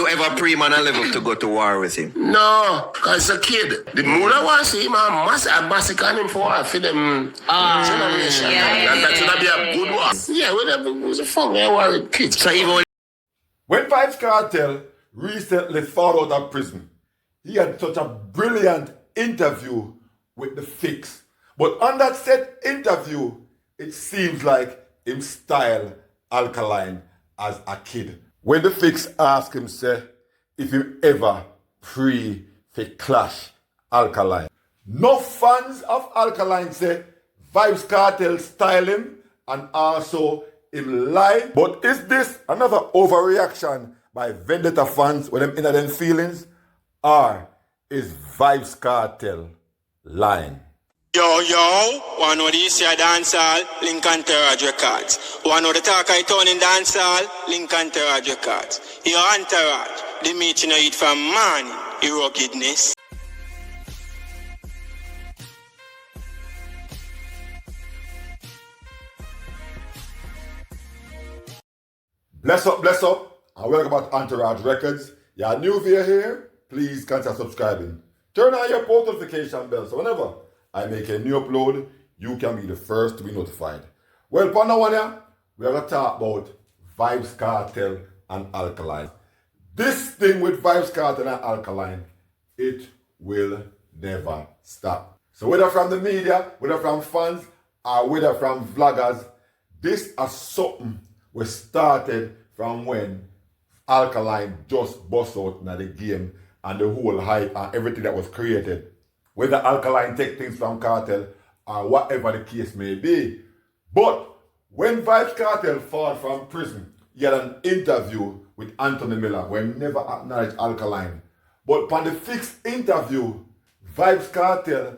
you ever pre-man a level to go to war with him? No, because it's a kid. The Mula wants to see him and massacre him for them generation. That should be a good one. Yeah, it was a fun war with kids. So even when Vybz Kartel recently found out of prison, he had such a brilliant interview with the Fix. But on that said interview, it seems like him style Alkaline as a kid. When the Fix asked him, say, if you ever pre for clash Alkaline. No fans of Alkaline say Vybz Kartel style him and also him lie. But is this another overreaction by vendetta fans with them inner them feelings? Or is Vybz Kartel lying? Yo, one of these here dancehall, link Entourage Records. One of the talk I turn in dancehall, link Entourage Records. Your Entourage, the meat you know eat from man, your ruggedness. Bless up, and welcome back to Entourage Records. You're new via here, please consider subscribing. Turn on your post notification bell so whenever I make a new upload, you can be the first to be notified. Well, for now, we're going to talk about Vybz Kartel and Alkaline. This thing with Vybz Kartel and Alkaline, it will never stop. So whether from the media, whether from fans, or whether from vloggers, this is something we started from when Alkaline just bust out in the game and the whole hype and everything that was created. Whether Alkaline take things from Kartel or whatever the case may be. But when Vybz Kartel fought from prison, he had an interview with Anthony Miller where he never acknowledged Alkaline. But upon the Fixed interview, Vybz Kartel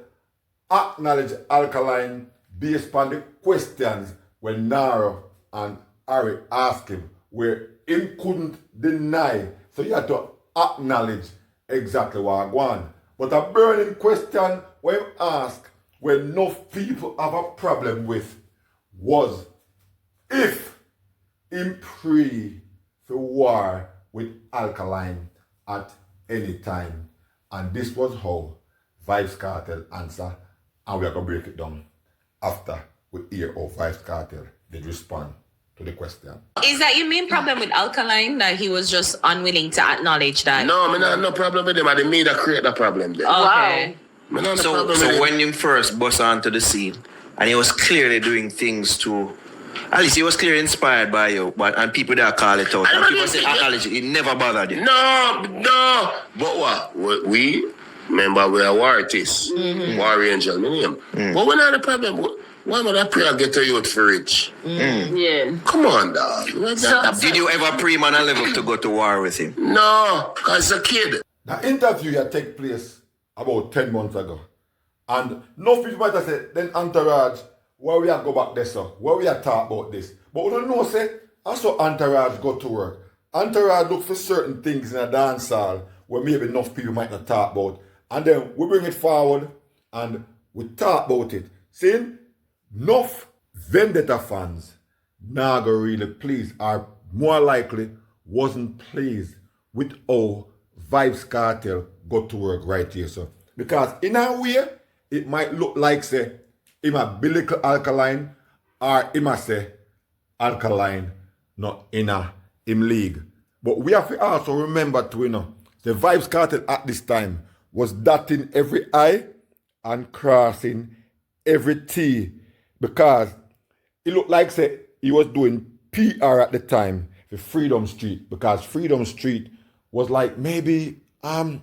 acknowledged Alkaline based on the questions when Naro and Harry asked him, where him couldn't deny. So he had to acknowledge exactly what going on. But a burning question when asked, when enough people have a problem with, was if him pre for war with Alkaline at any time. And this was how Vybz Kartel answered, and we are going to break it down after we hear how Vybz Kartel did respond to the question. Is that your main problem with Alkaline, that he was just unwilling to acknowledge that? No, I have no problem with him. I didn't mean to create a problem there. Okay. Wow. So when him first bust onto the scene, and he was clearly doing things to, at least he was clearly inspired by you, and people that call it out. And people say acknowledge it, it never bothered you. No. But what? We, remember, we are war artists. War angel, my name. But we're not the problem. Why would that prayer get to you for rich? Yeah. Come on, dog. Did you ever pre-man a level to go to war with him? No, because it's a kid. The interview had take place about 10 months ago. And no people might have said, then Entourage, where we are go back there, sir? Where we are talk about this? But we don't know, say, I saw Entourage go to work. Entourage look for certain things in a dance hall where maybe enough people might not talk about. And then we bring it forward and we talk about it. See? Enough vendetta fans now go really pleased, or more likely wasn't pleased with how Vybz Kartel got to work right here, so. Because in a way, it might look like, say, him a lyrical Alkaline, or him a say, Alkaline not in him league. But we have to also remember to, the Vybz Kartel at this time was dotting every I and crossing every T. Because it looked like, say, he was doing PR at the time for Freedom Street. Because Freedom Street was like maybe a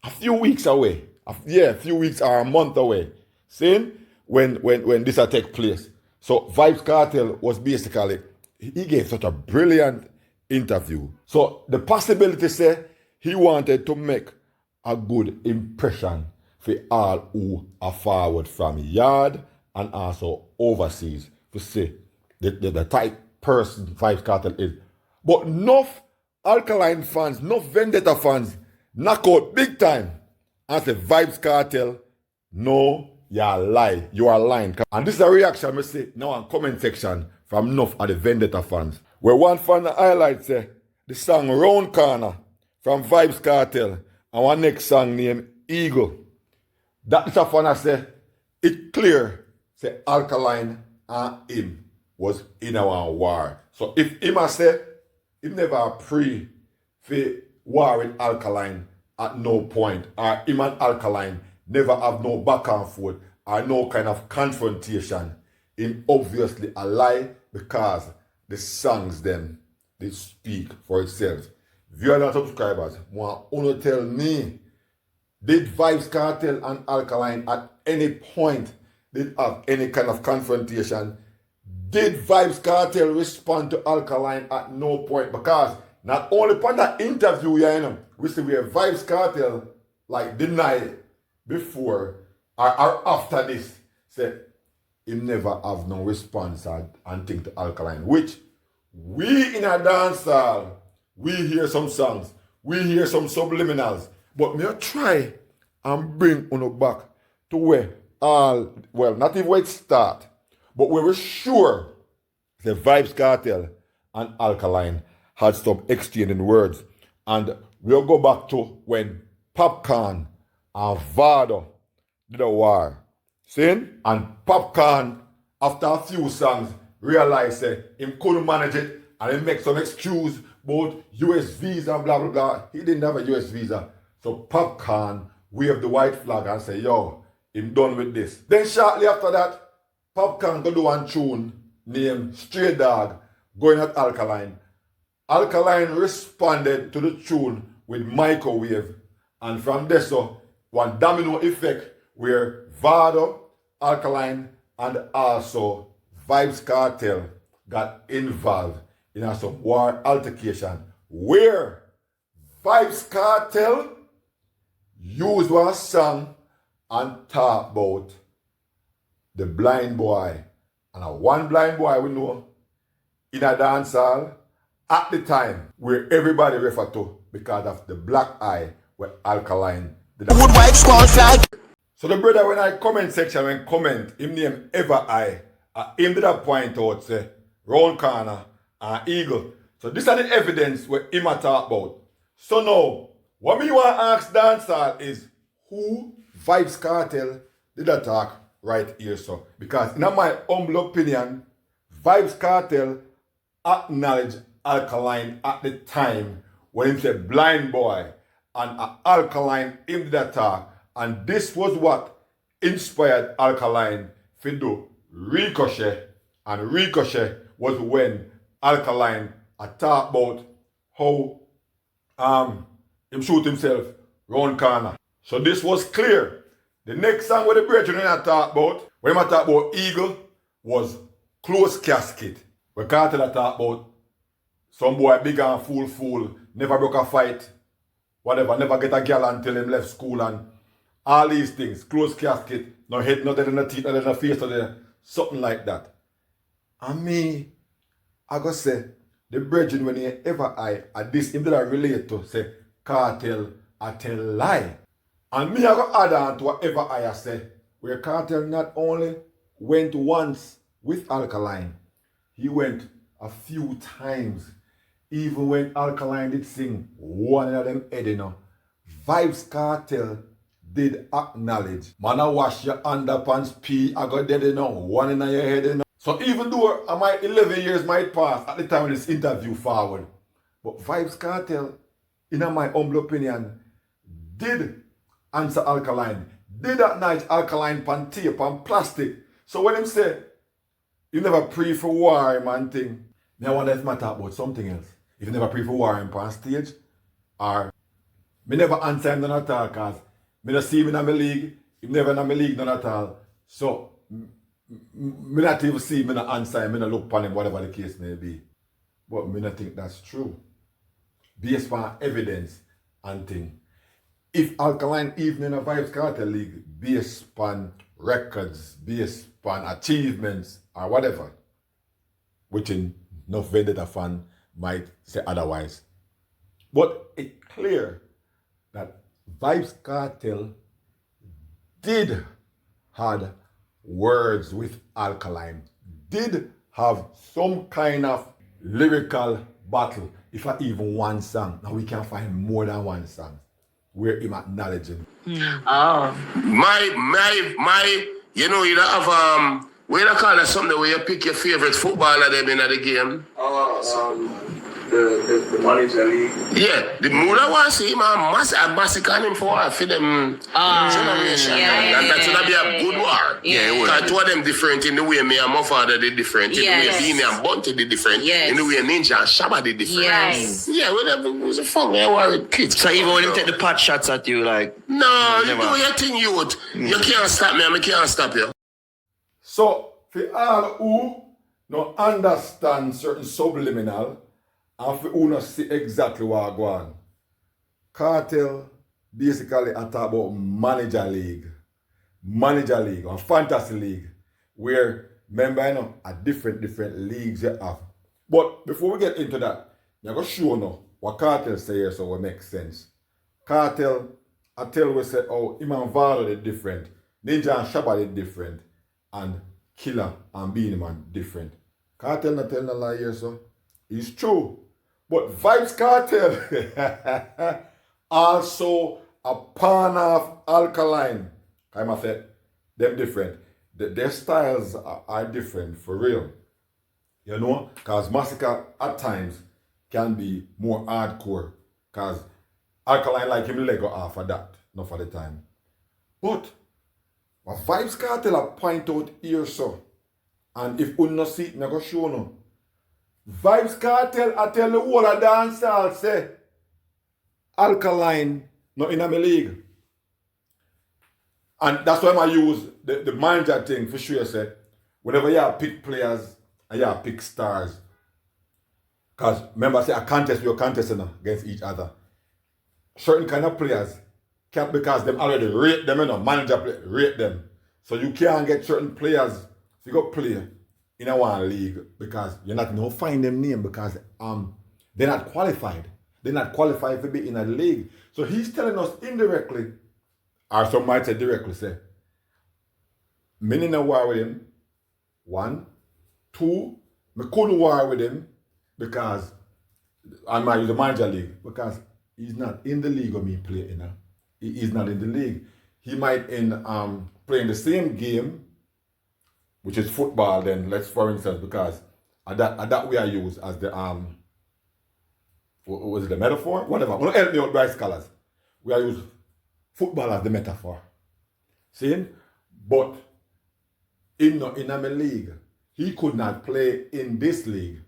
few weeks away. A few weeks or a month away. See? When this take place. So Vybz Kartel was basically, he gave such a brilliant interview. So the possibility say he wanted to make a good impression for all who are forward from yard and also overseas to see the type person Vybz Kartel is. But enough Alkaline fans, enough vendetta fans knock out big time and say Vybz Kartel, no, you are lying. You are lying. And this is a reaction I see now in comment section from enough of the vendetta fans. Where one fan highlights say the song Round Corna from Vybz Kartel and one next song named Eagle. That is a fun I say, it clear, say Alkaline and him was in our war. So if him I say, him never pre for war with Alkaline at no point, or him and Alkaline never have no back and forth or no kind of confrontation, him obviously a lie because the songs them, they speak for itself. If you are not subscribers, want to tell me, did Vybz Kartel and Alkaline at any point did have any kind of confrontation? Did Vybz Kartel respond to Alkaline at no point? Because not only upon that interview, you know, we see where Vybz Kartel like deny before or after this, say him never have no response and think to Alkaline, which we in a dancehall, we hear some songs, we hear some subliminals, but me try and bring uno back to where all, well, not even where it start, but where we're sure the Vybz Kartel and Alkaline had some exchanging words. And we'll go back to when Popcorn and Vado did a war. See? And Popcorn, after a few songs, realized him couldn't manage it and he make some excuse about US visa and blah, blah, blah. He didn't have a US visa. So Popcorn waved the white flag and say, yo, him done with this. Then shortly after that, Popcorn go do one tune named Stray Dog going at Alkaline. Alkaline responded to the tune with Microwave. And from there, so one domino effect where Vado, Alkaline, and also Vybz Kartel got involved in some war altercation where Vybz Kartel used one song and talk about the blind boy. And one blind boy we know in a dancehall at the time where everybody refer to because of the black eye where Alkaline did. So the brother when I comment section when comment him name Ever I, him did a point out say Round Corna and Eagle. So this are the evidence where him a talk about. So now what me want to ask dancehall is who Vybz Kartel did a talk right here, so because in my humble opinion, Vybz Kartel acknowledged Alkaline at the time when he said blind boy and Alkaline in the attack, and this was what inspired Alkaline to do Ricochet, and Ricochet was when Alkaline talked about how him shoot himself round corner. So this was clear. The next song where the brethren I talk about, when I talk about Eagle, was Close Casket. Where Kartel I talk about some boy big and fool, never broke a fight, whatever, never get a girl until him left school and all these things. Close Casket, no head, no dead in the teeth, no dead in the face, no dead, something like that. And me, I go say, the brethren when he ever I this him that I relate to, say, Kartel, I tell lie. And me I go add on to whatever I say, where Kartel not only went once with Alkaline, he went a few times. Even when Alkaline did sing one of them head, you know, Vybz Kartel did acknowledge, man, I wash your underpants pee, I got dead, you know, one in your head, you know. So even though my 11 years might pass at the time of this interview forward, but Vybz Kartel, in my humble opinion, did answer Alkaline, did acknowledge Alkaline pan tape and plastic. So when him say, you never pray for war, man thing, now I wonder if I talk about something else. If you never pray for war on stage, or me never answer him none at all, cause me not see him in my league, he never in my league none at all. So me not even see him, me not answer him, me not look upon him, whatever the case may be. But me not think that's true. Based on evidence and thing. If Alkaline even in a Vybz Kartel league, based on records, based on achievements, or whatever, which in no vendetta fan might say otherwise. But it's clear that Vybz Kartel did had words with Alkaline, did have some kind of lyrical battle. if I even one song, now we can find more than one song where him acknowledging. Oh. My, you know, you don't have what you call it, something where you pick your favorite footballer them in the game. The manager league. Yeah, the mood I want to see him massacre him for them generation. And that's gonna be a good war. Yeah, because two of them different in the way me and my father did different, in the way Beanie and Bunty did different, in the way Ninja and Shabba did different. Yes. Yeah, whatever, it was a fun war with kids. So even when him take the pot shots at you, like... No, you never. do your thing, youth. You can't stop me, and I can't stop you. So, for all who no understand certain subliminal, and for who not see exactly what go on, Kartel basically I talk about manager league or fantasy league, where remember you know a different leagues you have. But before we get into that, I'm gonna show you what Kartel say here so it makes sense. Kartel, I tell we say oh him and Valo they different, Ninja and Shabba they different, and Killer and Beanie Man different. Kartel not telling a lie here so. It's true. But Vybz Kartel also a pawn of Alkaline. I must say, them different. Their styles are different for real. You know? Because Massacre at times can be more hardcore. Because Alkaline like him Lego off of that. Not for the time. But what Vybz Kartel I point out here so. And if you not see it, I'm going to show you. Vybz Kartel, I tell the whole of dancehall say Alkaline not in my league. And that's why I use the manager thing for sure say whenever you pick players and you pick stars. Because remember I say a contest you're contesting against each other. Certain kind of players can't because them already rate them, you know, manager rate them. So you can't get certain players if you go play in a one league because you're not going to find them name because they're not qualified. They're not qualified to be in a league. So he's telling us indirectly, or some might say directly, say, me in a war with him, 1, 2, me couldn't war with him because I might use the manager league because he's not in the league of me play in. He's not in the league. He might in playing the same game, which is football then, let's for instance, because that we are used as the what was it, the metaphor? Whatever. Well, help me out, bright scholars. We are used football as the metaphor. See? But in a league, he could not play in this league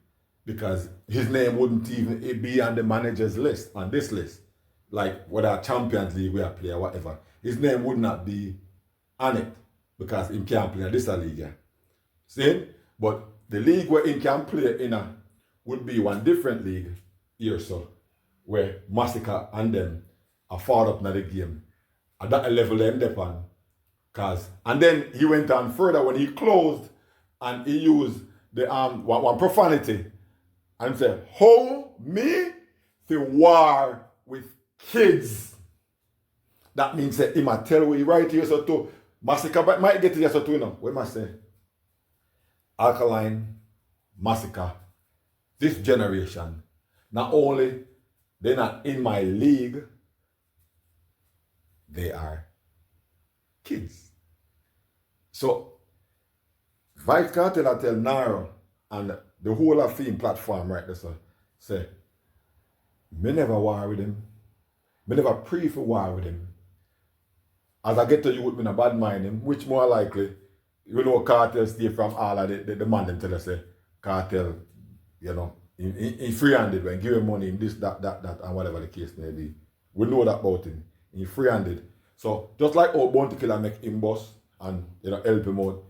because his name wouldn't even be on the manager's list, on this list. Like whether Champions League we are play or whatever. His name would not be on it because he can't play in this league. Yeah. See? But the league where he can play in would be one different league here so where Massacre and them are far up in the game. At that level they end up on. And then he went on further when he closed and he used the one profanity and said, how me to war with kids? That means that he might tell we right here so too. Massacre might get here so too now. What must say? Alkaline, Massacre, this generation, not only they're not in my league, they are kids. So, Vybz Kartel I tell Naro and the whole of Fame platform right there, so say, me never war with him. Me never pray for war with him. As I get to you with me, I bad mind him, which more likely, you know, Kartel stay from all of the man them tell us, say, Kartel, you know, he free-handed when give him money, in this, that, and whatever the case may be. We know that about him. He free-handed. So, just like how Bounty Killer make him boss and, you know, help him out,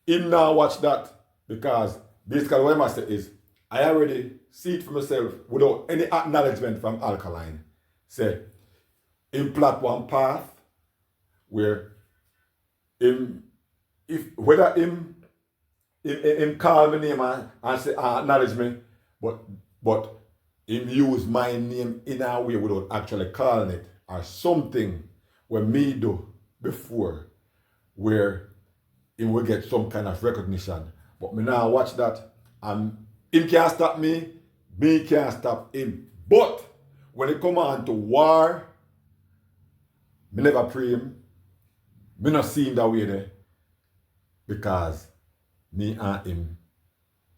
him now watch that because basically what I say is, I already see it for myself without any acknowledgement from Alkaline. Say, him plot one path where him, whether him call my name and say acknowledge me, but him use my name in a way without actually calling it, or something where me do before where he will get some kind of recognition. But me now watch that and him can't stop me me can't stop him. But when it come on to war, me never pray him. Me not see him that way there. Because me and him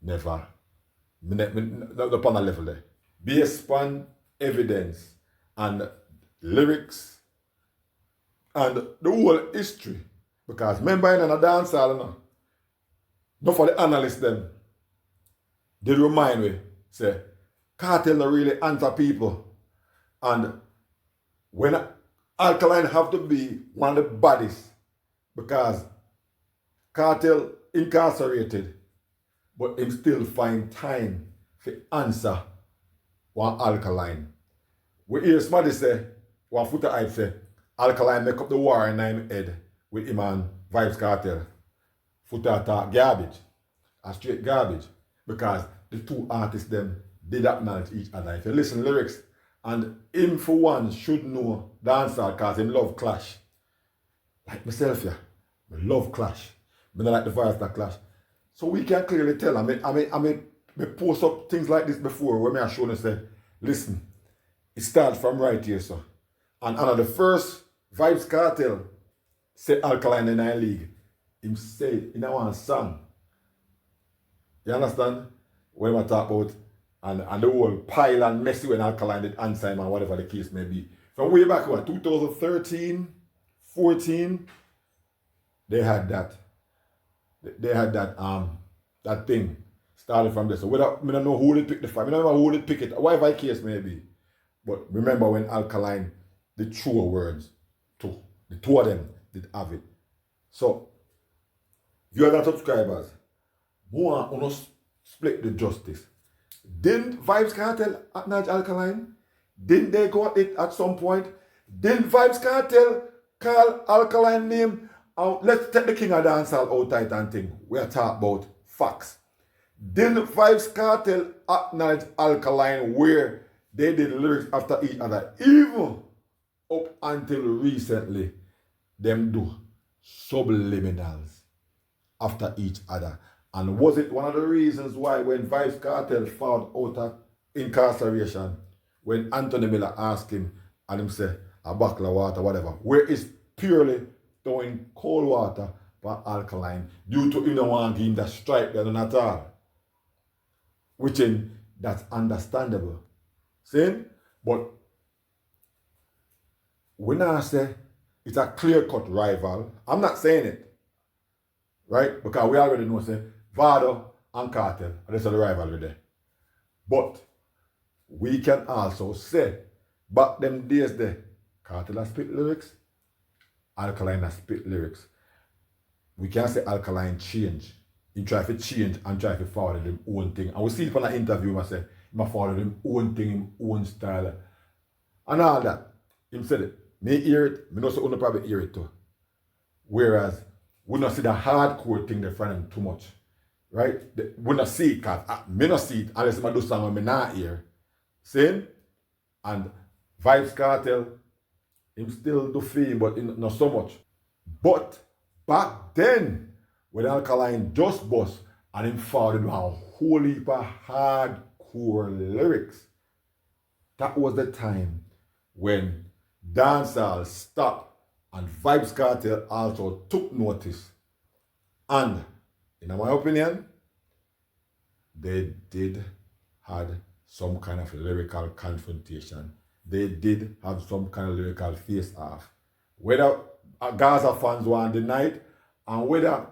never, not upon a level there. Based on evidence and lyrics and the whole history. Because remember in a dance hall, not for the analysts them, they remind me, say, Kartel don't really answer people. And when Alkaline have to be one of the bodies, because Kartel incarcerated, but him still find time to answer one Alkaline. We hear somebody say, one footer hype say, Alkaline make up the war in him head with him and Vybz Kartel. Footer talk garbage, a straight garbage, because the two artists them did acknowledge each other. If you listen lyrics, and him for one should know dancehall because him love clash. Like myself, yeah, I love clash. I don't like the virus that clash. So we can clearly tell. I mean, post up things like this before where I show and say, listen, it starts from right here, sir. And under the first Vybz Kartel say Alkaline in our league, him say in our song. You understand? When I talk about and the whole pile and messy when Alkaline did answer him and whatever the case may be. From way back, what, 2013, 14, they had that. They had that thing started from there. So I don't know who did pick the fight. I don't know who did pick it, whatever the case may be. But remember when Alkaline did true words too. The two of them did have it. So, viewers and subscribers, who want to split the justice? Didn't Vybz Kartel acknowledge Alkaline? Didn't they go at it at some point? Didn't Vybz Kartel call Alkaline name? Let's take the king of dancehall out tight and thing. We're talking about facts. Didn't Vybz Kartel acknowledge Alkaline where they did lyrics after each other? Even up until recently, them do subliminals after each other. And was it one of the reasons why when Vybz Kartel found out of incarceration, when Anthony Miller asked him, and him say, a buckle of water, whatever, where is purely throwing cold water for Alkaline, due to him not want to give him that strike there at all. Which that's understandable. See? But when I say it's a clear-cut rival, I'm not saying it. Right? Because we already know, say, Vado and Kartel, and that's the rivalry there. But we can also say, back them days there, Kartel has spit lyrics, Alkaline has spit lyrics. We can't say Alkaline change. He try to change and try to forward him own thing. And we see it in an interview, I say, he forward him own thing, him own style. And all that. He said it. Me hear it, me know say you probably hear it too. Whereas, we not see the hardcore thing there from him too much. Right? We not see it, because me not see it unless I do something me not hear. See? And Vybz Kartel, him still do fame, but not so much. But back then, when Alkaline just bust and him found a whole heap of hardcore lyrics, that was the time when dancehall stopped and Vybz Kartel also took notice. And, in my opinion, they did had some kind of lyrical confrontation. They did have some kind of lyrical face-off. Whether Gaza fans want to deny it, and whether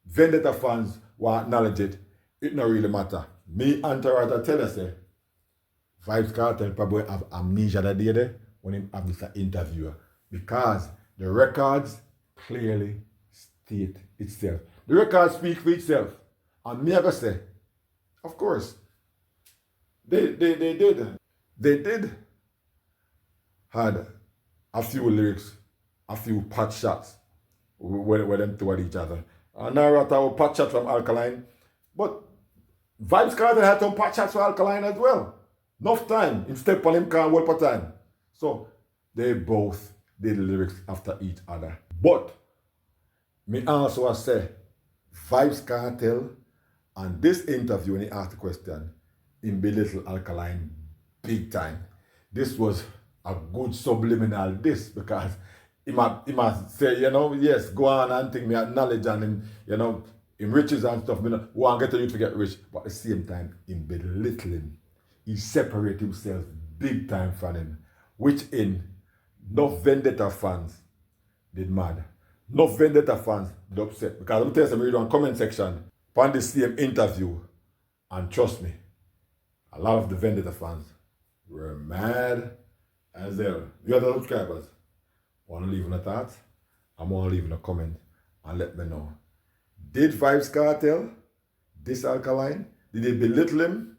Vendetta fans want to acknowledge it, it don't really matter. Me and Tarata tell us, Vybz Kartel probably have amnesia that day there when he have this interviewer. Because the records clearly state itself. The records speak for itself. And me I go say, of course, they did. They did had a few lyrics, a few pot shots where them toward each other. And Naro had pot shots from Alkaline, but Vybz Kartel had some pot shots for Alkaline as well. Enough time, him step on him can't hold for time. So they both did lyrics after each other. But me also say Vybz Kartel and this interview when he asked the question, in belittle Alkaline big time. This was a good subliminal diss because he must say, you know, yes, go on and think me acknowledge and him, you know, him riches and stuff, you know, want to get you to get rich, but at the same time, in belittling, he separate himself big time from him, which in no Vendetta fans did mad. No Vendetta fans did upset because I'm telling you, read on comment section on the same interview, and trust me, a lot of the Vendetta fans were mad as hell. You other subscribers want to leave in a thought? I'm going to leave in a comment and let me know. Did Vybz Kartel diss Alkaline? Did he belittle him?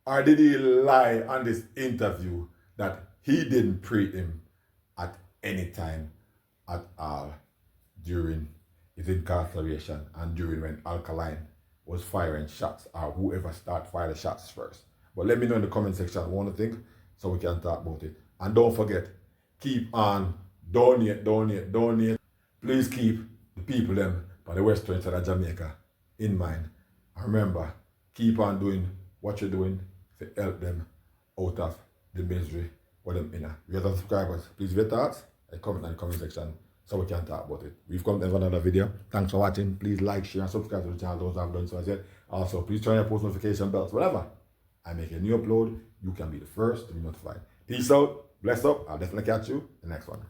Or did he lie on this interview that he didn't pre him at any time at all during his incarceration and during when Alkaline was firing shots, or whoever started firing the shots first? But let me know in the comment section what you think so we can talk about it. And don't forget, keep on donate. Please keep the people them by the western side of Jamaica in mind. And remember, keep on doing what you're doing to help them out of the misery for them in. If you have subscribers, please leave your thoughts and comment in the comment section so we can talk about it. We've come to another video. Thanks for watching. Please like, share, and subscribe to the channel. Those have done so as yet. Also, please turn on your post notification bells. Whenever I make a new upload, you can be the first to be notified. Peace out. Bless up. I'll definitely catch you in the next one.